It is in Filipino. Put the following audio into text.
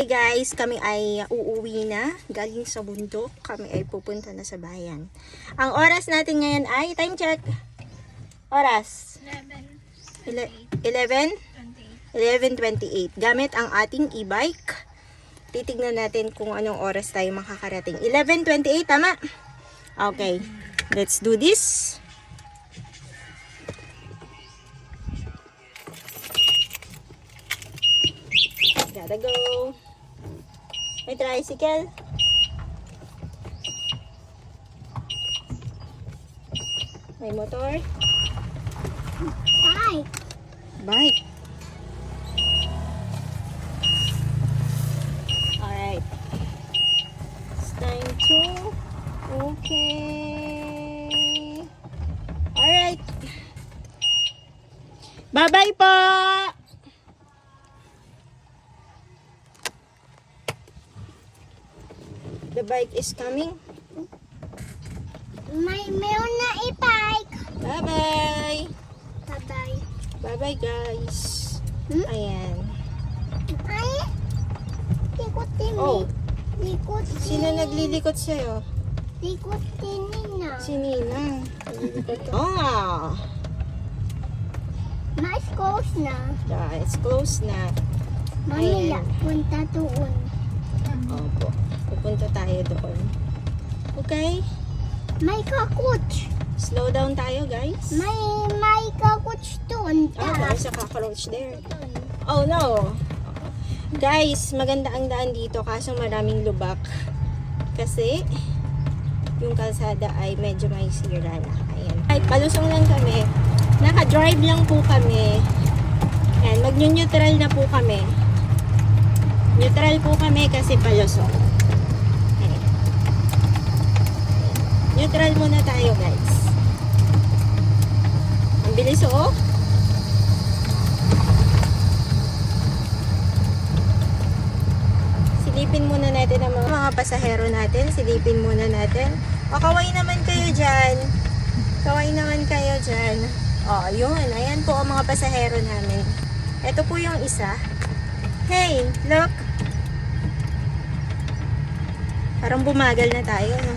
Hey guys, kami ay uuwi na. Galing sa bundok. Kami ay pupunta na sa bayan. Ang oras natin ngayon ay, time check. Oras? 11:28. Gamit ang ating e-bike. Titignan natin kung anong oras tayo makakarating. 11:28, tama? Okay, let's do this. Gotta go. May tricycle. May motor. Bike. Bike. Alright. It's time to... Okay. Alright. Bye-bye po! The bike is coming. Meron na e-bike. Bye-bye! Bye-bye. Bye-bye guys. Ayan. Ay, likotin Oh, Likotin. sino naglilikot sa'yo? Likotin na. Si Nina. Oh, Mas close na. yeah, it's close na. Mamaya, Ayan. punta doon. Opo. Pupunta tayo doon. Okay? May kakuts. Slow down tayo, guys. May kakuts doon. Oh, there's a cockroach there. Oh, no. Guys, maganda ang daan dito kaso maraming lubak. Kasi yung kalsada ay medyo may sira na. Ayan. Ay, palusong lang kami. Naka-drive lang po kami. Ayan, mag-neutral na po kami. Neutral po kami kasi palusong. Ayan. Neutral muna tayo, guys. Ang bilis, oh. Silipin muna natin ang mga pasahero natin. Silipin muna natin. O, kaway naman kayo dyan. Kaway naman kayo dyan. O, yun. Ayan po ang mga pasahero namin. Ito po yung isa. Hey, look. Parang bumagal na tayo, no?